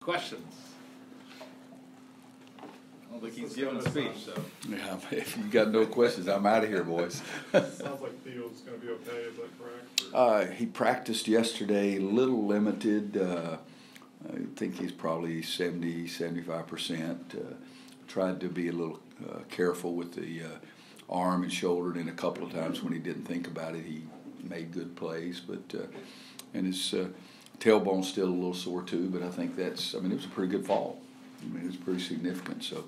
Questions? I don't think he's giving a speech, so. Yeah, if you got no questions, I'm out of here, boys. Sounds like Theo's going to be okay. Is that correct? He practiced yesterday, a little limited. I think he's probably 70-75%. Tried to be a little careful with the arm and shoulder, and a couple of times when he didn't think about it, he made good plays. But and his tailbone's still a little sore too. But I think it was a pretty good fall. It was pretty significant. So,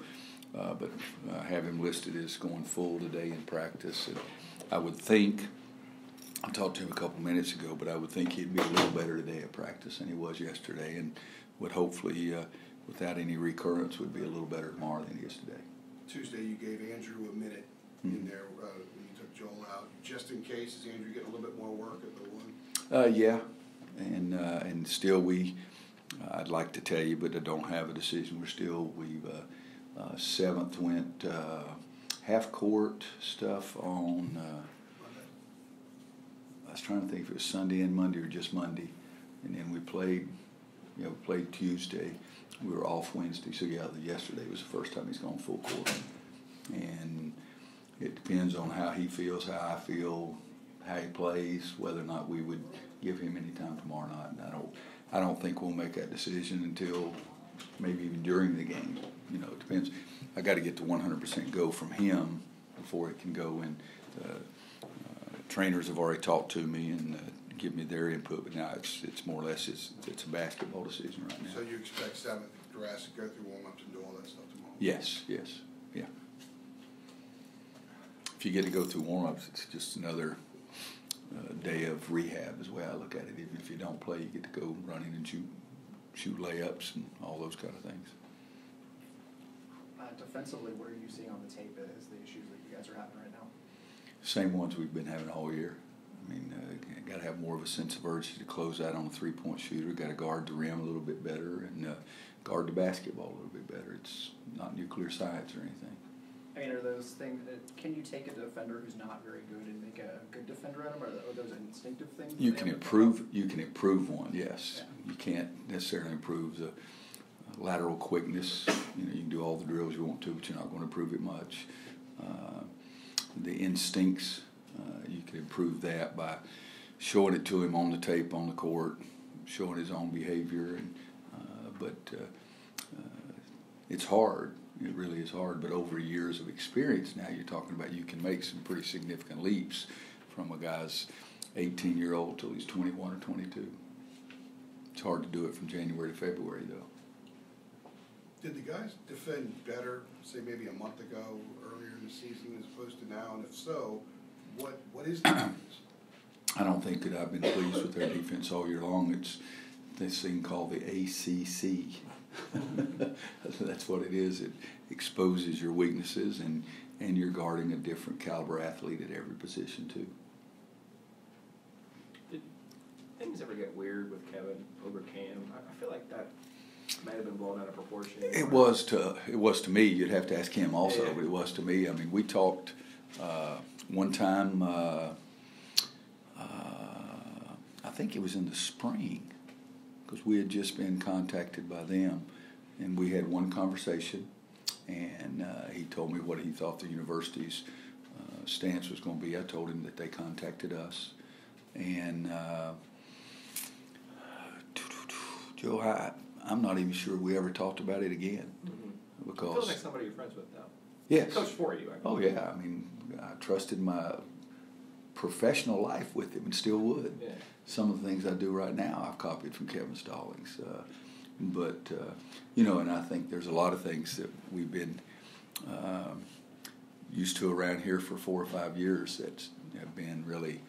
but have him listed as going full today in practice. And I would think, I talked to him a couple minutes ago, but I would think he'd be a little better today at practice than he was yesterday, and would hopefully, without any recurrence, would be a little better tomorrow than he is today. Tuesday you gave Andrew a minute in there when you took Joel out, just in case. Is Andrew getting a little bit more work at the one? Yeah, and still I'd like to tell you, but I don't have a decision. We've 7th went half court stuff on. I was trying to think if it was Sunday and Monday or just Monday, and then we played Tuesday. We were off Wednesday, so yesterday was the first time he's gone full court. And it depends on how he feels, how I feel, how he plays, whether or not we would give him any time tomorrow night. And I don't think we'll make that decision until maybe even during the game. It depends. I got to get to 100% go from him before it can go. And trainers have already talked to me and give me their input, but now it's more or less it's a basketball decision right now. So you expect 7th grass to go through warm-ups and do all that stuff tomorrow? Yes, yeah. If you get to go through warm-ups, it's just another day of rehab is the way I look at it. Even if you don't play, you get to go running and shoot layups and all those kind of things. Defensively, what are you seeing on the tape as the issues that you guys are having right now? Same ones we've been having all year. Got to have more of a sense of urgency to close out on a three-point shooter. Got to guard the rim a little bit better and guard the basketball a little bit better. It's not nuclear science or anything. Are those things that can you take a defender who's not very good and make a good defender out of him? Are those instinctive things? You can improve one. Yes, yeah. You can't necessarily improve the lateral quickness. You can do all the drills you want to, but you're not going to improve it much. The instincts, you can improve that by showing it to him on the tape on the court, showing his own behavior, but it's hard. It really is hard. But over years of experience now, you're talking about you can make some pretty significant leaps from a guy's 18-year-old till he's 21 or 22. It's hard to do it from January to February, though. Did the guys defend better, say maybe a month ago, earlier in the season, as opposed to now? And if so, what is the difference? I don't think that I've been pleased with their defense all year long. It's this thing called the ACC. That's what it is. It exposes your weaknesses, and you're guarding a different caliber athlete at every position too. Did things ever get weird with Kevin over Cam? I feel like that might have been blown out of proportion. It was to me. You'd have to ask him also, yeah. But it was to me. We talked one time. I think it was in the spring, because we had just been contacted by them, and we had one conversation, and he told me what he thought the university's stance was going to be. I told him that they contacted us, and Joe, I'm not even sure we ever talked about it again. Mm-hmm. Because it feels like somebody you're friends with, though. Yes. Coach for you. Oh yeah, I trusted my professional life with him and still would. Yeah. Some of the things I do right now I've copied from Kevin Stallings. And I think there's a lot of things that we've been used to around here for 4 or 5 years that have been really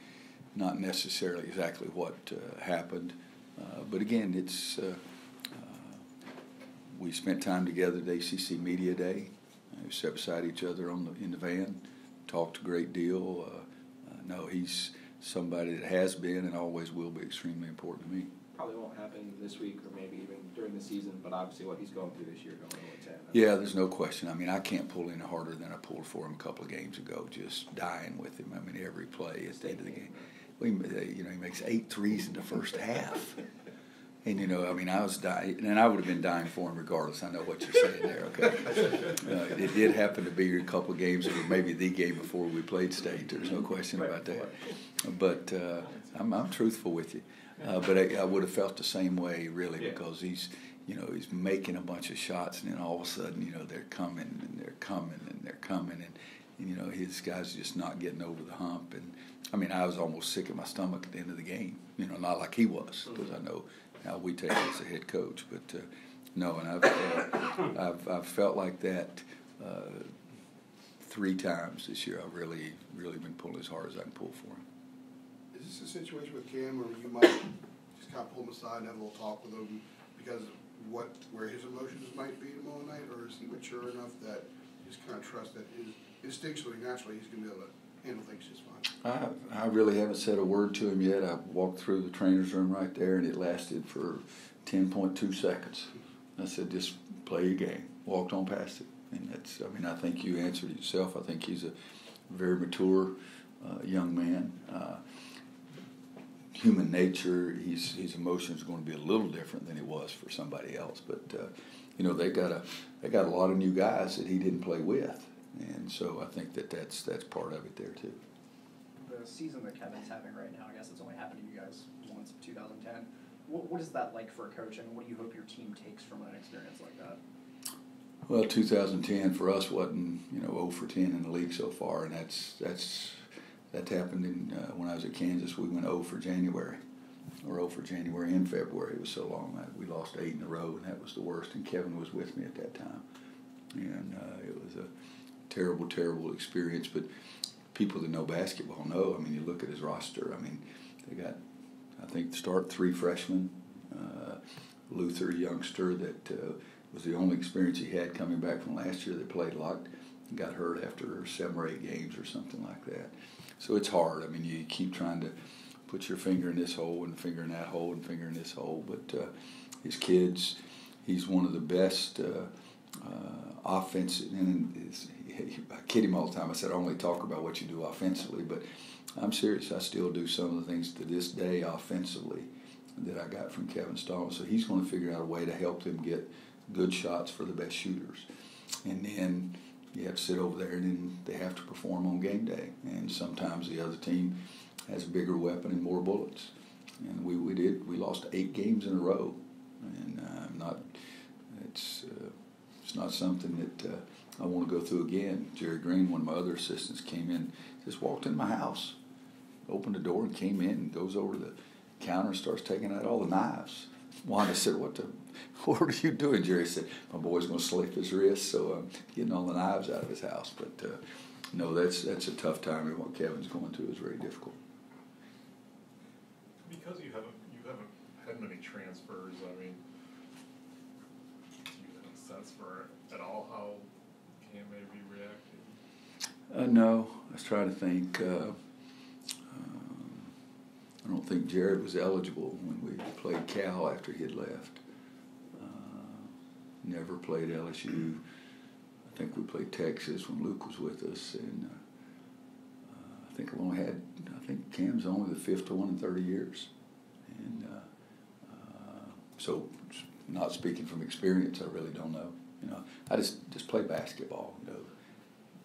not necessarily exactly what happened. But again, it's we spent time together at ACC Media Day. We sat beside each other in the van, talked a great deal. No, he's somebody that has been and always will be extremely important to me. Probably won't happen this week or maybe even during the season, but obviously what he's going through this year, don't know what's happening. Yeah, there's no question. I can't pull any harder than I pulled for him a couple of games ago, just dying with him. Every play at the end of the game. Well, he makes 8 threes in the first half. And, you know, I mean, I was dying, and I would have been dying for him regardless. I know what you're saying there, okay? It did happen to be a couple of games, or maybe the game before we played State. There's no question about that. But I'm truthful with you. But I would have felt the same way, really, because he's making a bunch of shots, and then all of a sudden, you know, they're coming, and they're coming, and they're coming, and you know, his guy's just not getting over the hump. And, I mean, I was almost sick at my stomach at the end of the game. You know, not like he was, because I know how we take it as a head coach, but no, and I've felt like that 3 times this year. I've really been pulling as hard as I can pull for him. Is this a situation with Cam where you might just kind of pull him aside and have a little talk with him because of where his emotions might be tomorrow night, or is he mature enough that you just kind of trust that instinctually, naturally, he's going to be able to handle things just fine? I really haven't said a word to him yet. I walked through the trainer's room right there, and it lasted for 10.2 seconds. I said, just play your game. Walked on past it. And that's, I mean, I think you answered it yourself. I think he's a very mature young man. Human nature, his emotions are going to be a little different than it was for somebody else. But, you know, they got a lot of new guys that he didn't play with. And so I think that's part of it there, too. The season that Kevin's having right now, I guess it's only happened to you guys once in 2010. What is that like for a coach, and what do you hope your team takes from an experience like that? Well, 2010 for us wasn't, you know, 0 for 10 in the league so far, and that happened in when I was at Kansas. We went 0 for January, or 0 for January and February. It was so long. We lost 8 in a row, and that was the worst. And Kevin was with me at that time, and it was a terrible, terrible experience. But people that know basketball know. I mean, you look at his roster. I mean, they got, I think, start 3 freshmen. Luther, a youngster that was the only experience he had coming back from last year that played a lot, got hurt after 7 or 8 games or something like that. So it's hard. I mean, you keep trying to put your finger in this hole and finger in that hole and finger in this hole. But his kids, he's one of the best offensive. And I kid him all the time. I said, I only talk about what you do offensively, but I'm serious. I still do some of the things to this day offensively that I got from Kevin Stallman. So he's going to figure out a way to help them get good shots for the best shooters. And then you have to sit over there, and then they have to perform on game day. And sometimes the other team has a bigger weapon and more bullets. And we did. We lost 8 games in a row. And it's not something that I want to go through again. Jerry Green, one of my other assistants, came in, just walked in my house, opened the door and came in and goes over to the counter and starts taking out all the knives. Wanda said, what are you doing, Jerry? Said, my boy's going to slip his wrist, so I'm getting all the knives out of his house. But, no, that's a tough time, and what Kevin's going through is very difficult. Because you haven't had many transfers, I mean, do you have a sense for at all how Cam may be reacting? No, I was trying to think. I don't think Jared was eligible when we played Cal after he had left. Never played LSU. I think we played Texas when Luke was with us, and I think Cam's only the 5th one in 30 years. And so, not speaking from experience, I really don't know. You know, I just play basketball. You know,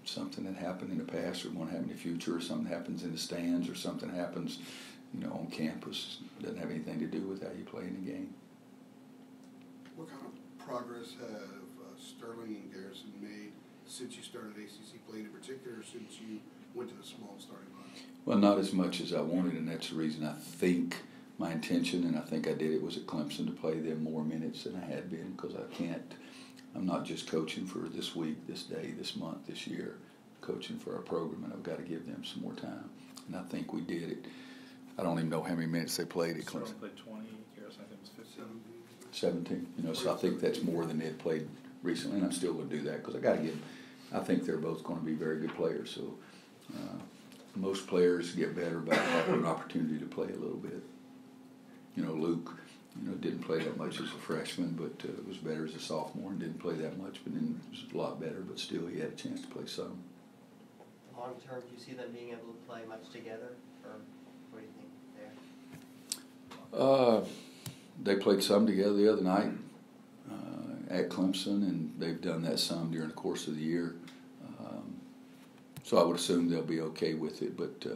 something that happened in the past or going to happen in the future, or something happens in the stands, or something happens, you know, on campus, doesn't have anything to do with how you play in the game. What kind of progress have Sterling and Garrison made since you started ACC play, in particular, since you went to the small starting line? Well, not as much as I wanted, and that's the reason I think my intention, and I think I did it, was at Clemson to play them more minutes than I had been, because I'm not just coaching for this week, this day, this month, this year, coaching for our program, and I've got to give them some more time. And I think we did it. I don't even know how many minutes they played at Clemson. Played 20, Garrison, I think it was 15. 17, you know, so I think that's more than they'd played recently, and I'm still going to do that because I think they're both going to be very good players. So most players get better by having an opportunity to play a little bit. You know, Luke, you know, didn't play that much as a freshman, but was better as a sophomore, and didn't play that much, but then was a lot better, but still he had a chance to play some. Long term, do you see them being able to play much together, or what do you think there? They played some together the other night at Clemson, and they've done that some during the course of the year. So I would assume they'll be okay with it. But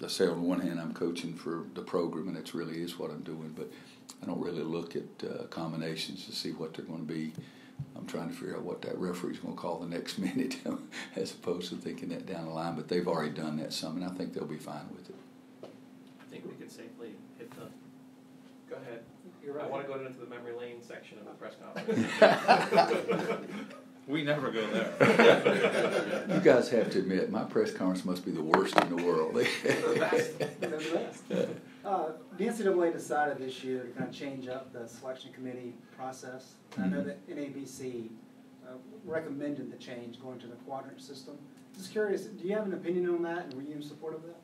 I say on the one hand, I'm coaching for the program, and it really is what I'm doing. But I don't really look at combinations to see what they're going to be. I'm trying to figure out what that referee's going to call the next minute as opposed to thinking that down the line. But they've already done that some, and I think they'll be fine with it. I think we could safely hit the, go ahead. You're right. I want to go into the memory lane section of the press conference. We never go there. You guys have to admit, my press conference must be the worst in the world. They're the best. The NCAA decided this year to kind of change up the selection committee process. I know that NABC recommended the change, going to the quadrant system. Just curious, do you have an opinion on that, and were you in support of that?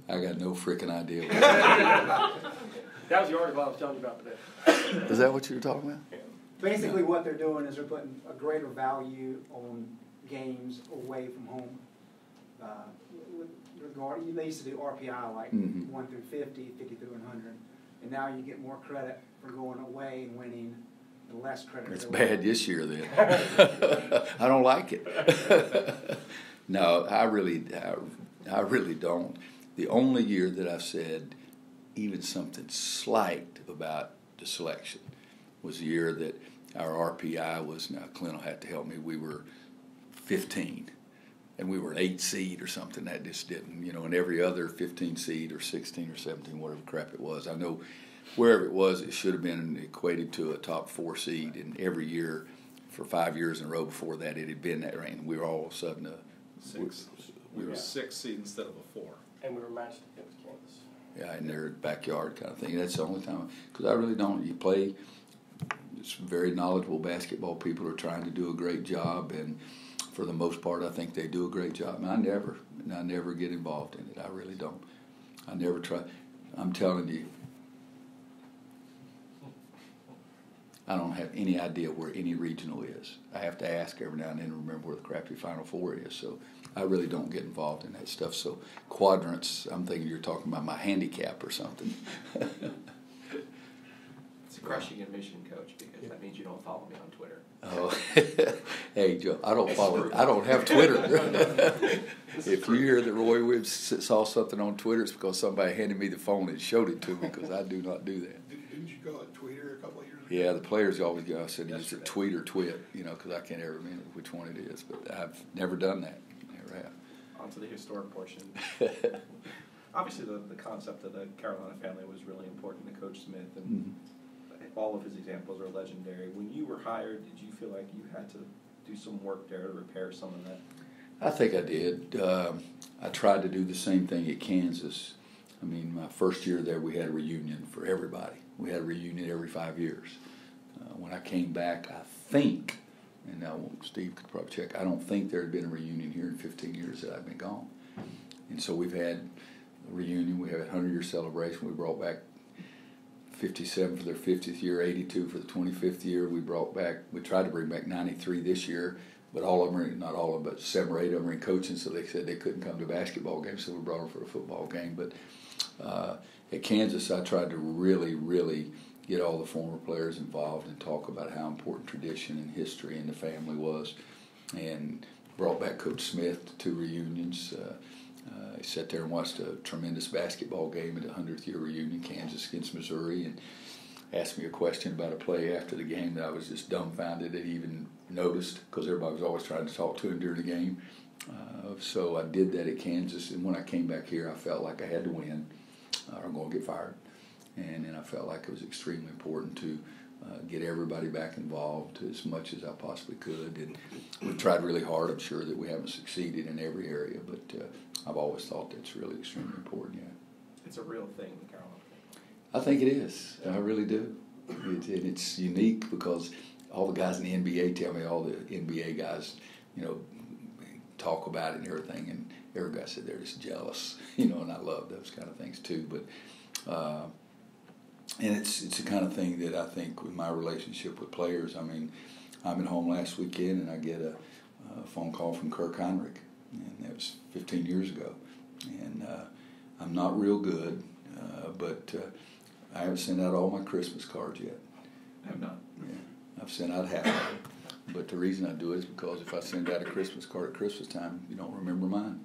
I got no freaking idea. That was the article I was telling you about today. Is that what you were talking about? Basically, what they're doing is they're putting a greater value on games away from home. They used to do RPI like 1 through 50, 50 through 100, and now you get more credit for going away and winning, and less credit. It's bad this year then. I don't like it. No, I really don't. The only year that I've said even something slight about the selection was the year that our RPI was, now Clint will have to help me, we were 15. And we were an 8 seed or something. That just didn't, and every other 15 seed or 16 or 17, whatever crap it was. I know wherever it was, it should have been equated to a top 4 seed. And every year, for 5 years in a row before that, it had been that range. We were all of a sudden We were 6 seed instead of a 4. And we were matched against Kansas. Yeah, in their backyard kind of thing. That's the only time, because I really don't. You play, it's very knowledgeable basketball people are trying to do a great job, and for the most part, I think they do a great job. And I never get involved in it. I really don't. I never try. I'm telling you, I don't have any idea where any regional is. I have to ask every now and then to remember where the crappy Final Four is. So I really don't get involved in that stuff. So quadrants, I'm thinking you're talking about my handicap or something. It's a crushing admission, Coach, because that means you don't follow me on Twitter. Oh, hey Joe, I don't have Twitter. If you hear that Roy Williams saw something on Twitter, it's because somebody handed me the phone and showed it to me, because I do not do that. Didn't you call it Twitter a couple of years ago? Yeah, the players always go, I said, is it tweet or twit, because I can't ever remember which one it is, but I've never done that. Never have. On to the historic portion. Obviously, the concept of the Carolina family was really important to Coach Smith, and all of his examples are legendary. When you were hired, did you feel like you had to do some work there to repair some of that? I think I did. I tried to do the same thing at Kansas. I mean, my first year there, we had a reunion for everybody. We had a reunion every 5 years. When I came back, I think, and now Steve could probably check, I don't think there had been a reunion here in 15 years that I've been gone. And so we've had a reunion. We had a 100-year celebration. We brought back 57 for their 50th year, 82 for the 25th year. We tried to bring back 93 this year, but all of them not all of them, but 7 or 8 of them are in coaching, so they said they couldn't come to basketball games, so we brought them for a football game. But at Kansas, I tried to really, really get all the former players involved and talk about how important tradition and history and the family was, and brought back Coach Smith to 2 reunions. I sat there and watched a tremendous basketball game at the 100th year reunion, Kansas against Missouri, and asked me a question about a play after the game that I was just dumbfounded that he even noticed, because everybody was always trying to talk to him during the game. So I did that at Kansas, and when I came back here, I felt like I had to win or I'm going to get fired. And then I felt like it was extremely important to get everybody back involved as much as I possibly could. And we've tried really hard. I'm sure that we haven't succeeded in every area, but I've always thought that's really extremely important, yeah. It's a real thing, the Carolina thing. I think it is. I really do. It's unique because all the guys in the NBA tell me, all the NBA guys, talk about it and everything, and every guy said they're just jealous, and I love those kind of things too. But and it's the kind of thing that I think with my relationship with players, I mean, I'm at home last weekend and I get a phone call from Kirk Heinrich, and that was 15 years ago. And I'm not real good. But I haven't sent out all my Christmas cards yet. I have not. Yeah, I've sent out half of them. But the reason I do it is because if I send out a Christmas card at Christmas time, you don't remember mine.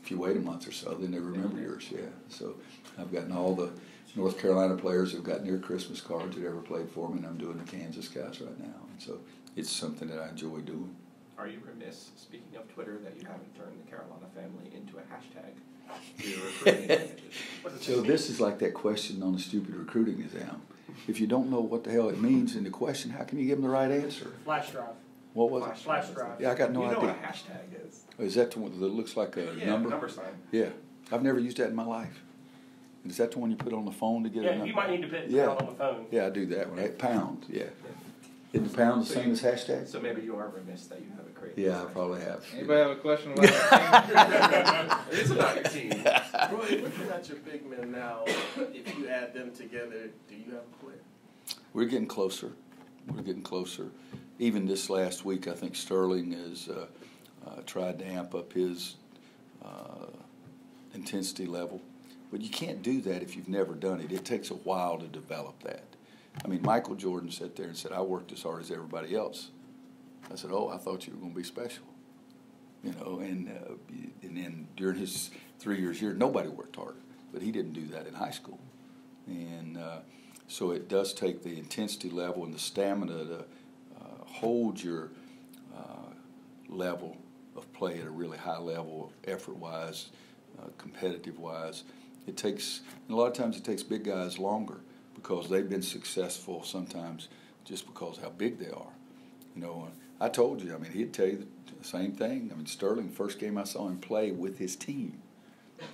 If you wait a month or so, then they remember yours, yeah. So I've gotten all the North Carolina players who've gotten their Christmas cards that ever played for me, and I'm doing the Kansas guys right now. And so it's something that I enjoy doing. Are you remiss, speaking of Twitter, that you haven't turned the Carolina family into a hashtag for your recruiting advantage? So this is like that question on the stupid recruiting exam. If you don't know what the hell it means in the question, how can you give them the right answer? Flash drive. What was it? Flash drive. Yeah, I got no You know idea. what a hashtag is? Is that the one that looks like a number? Number sign. Yeah, I've never used that in my life. Is that the one you put on the phone to get a Yeah, number? you might need to put it Yeah. down on the phone. Yeah, I do that one. Pound, yeah. Isn't the pound the So same you- as hashtag? So maybe you are remiss that you haven't created. Yeah, I this probably have. Anybody have a question about that? hashtag. It is about your team. Roy, looking at your big men now, if you add them together, do you have a player? We're getting closer. We're getting closer. Even this last week, I think Sterling has tried to amp up his intensity level. But you can't do that if you've never done it. It takes a while to develop that. I mean, Michael Jordan sat there and said, I worked as hard as everybody else. I said, oh, I thought you were going to be special. You know, and then during his 3 years here, nobody worked hard. But he didn't do that in high school. And so it does take the intensity level and the stamina to hold your level of play at a really high level, effort-wise, competitive-wise. It takes, and a lot of times it takes big guys longer because they've been successful sometimes just because how big they are. You know, I told you, I mean, he'd tell you the same thing. I mean, Sterling, first game I saw him play with his team,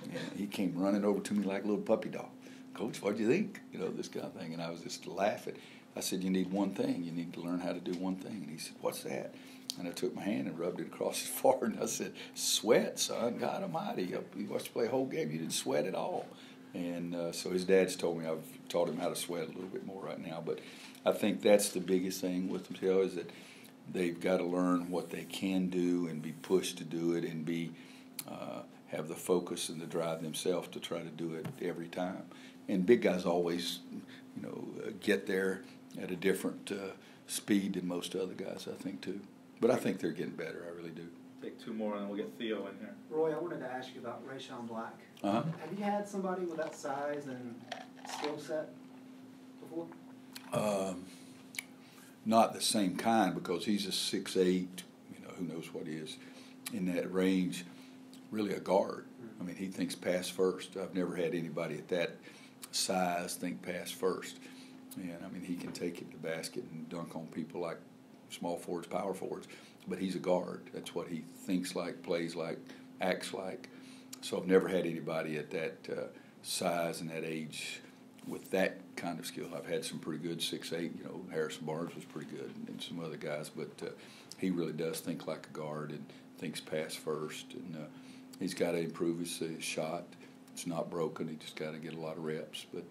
and he came running over to me like a little puppy dog. Coach, what'd you think? You know, this kind of thing. And I was just laughing. I said, you need one thing. You need to learn how to do one thing. And he said, what's that? And I took my hand and rubbed it across his forehead, and I said, sweat, son. God almighty. You watched you play a whole game. You didn't sweat at all. And so his dad's told me I've taught him how to sweat a little bit more right now. But I think that's the biggest thing with them, too, is that they've got to learn what they can do and be pushed to do it and be have the focus and the drive themselves to try to do it every time. And big guys always, you know, get there at a different speed than most other guys, I think, too. But I think they're getting better. I really do. Take two more and then we'll get Theo in here. Roy, I wanted to ask you about Rayshawn Black. Uh-huh. Have you had somebody with that size and skill set before? Not the same kind because he's a 6'8", you know, who knows what he is, in that range, really a guard. I mean, he thinks pass first. I've never had anybody at that size think pass first. And, I mean, he can take it to the basket and dunk on people like small forwards, power forwards, but he's a guard. That's what he thinks like, plays like, acts like. So I've never had anybody at that size and that age with that kind of skill. I've had some pretty good 6'8", you know, Harrison Barnes was pretty good and some other guys, but he really does think like a guard and thinks pass first. And he's got to improve his shot. It's not broken. He just got to get a lot of reps, but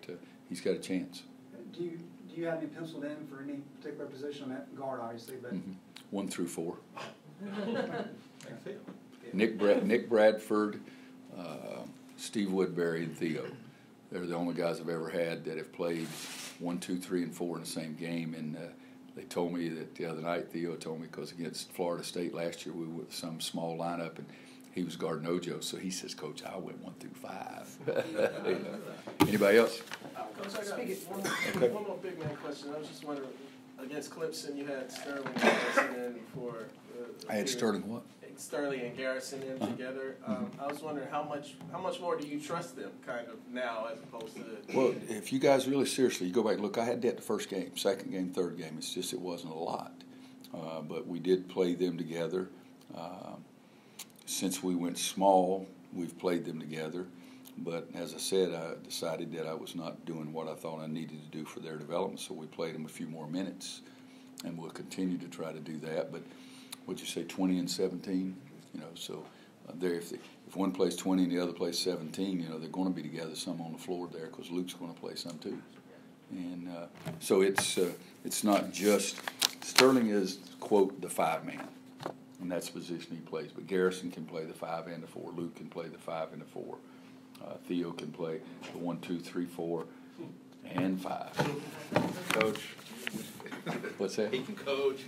he's got a chance. Do you have you penciled in for any particular position on that guard, obviously, but 1 through 4. Theo. Nick Bradford, Steve Woodbury, and Theo. They're the only guys I've ever had that have played 1, 2, 3, and 4 in the same game. And they told me that the other night, Theo told me, because against Florida State last year, we were with some small lineup, and he was guarding Ojo. So he says, Coach, I went 1 through 5. You know. Anybody else? Coach, I got one more big man question. I was just wondering, against Clemson, you had Sterling and Garrison in for. I had Sterling what? Sterling and Garrison in together. I was wondering how much more do you trust them kind of now as opposed to. Well, if you guys really seriously, you go back and look, I had that the first game, second game, third game. It's just it wasn't a lot. But we did play them together. Since we went small, we've played them together. But as I said, I decided that I was not doing what I thought I needed to do for their development, so we played them a few more minutes. And we'll continue to try to do that. But what'd you say, 20 and 17? You know, so if one plays 20 and the other plays 17, you know, they're going to be together some on the floor there because Luke's going to play some too. And so it's not just Sterling is, quote, the 5-man, and that's the position he plays. But Garrison can play the 5 and the 4. Luke can play the 5 and the 4. Theo can play the 1, 2, 3, 4, and 5. Coach. What's that? He can coach.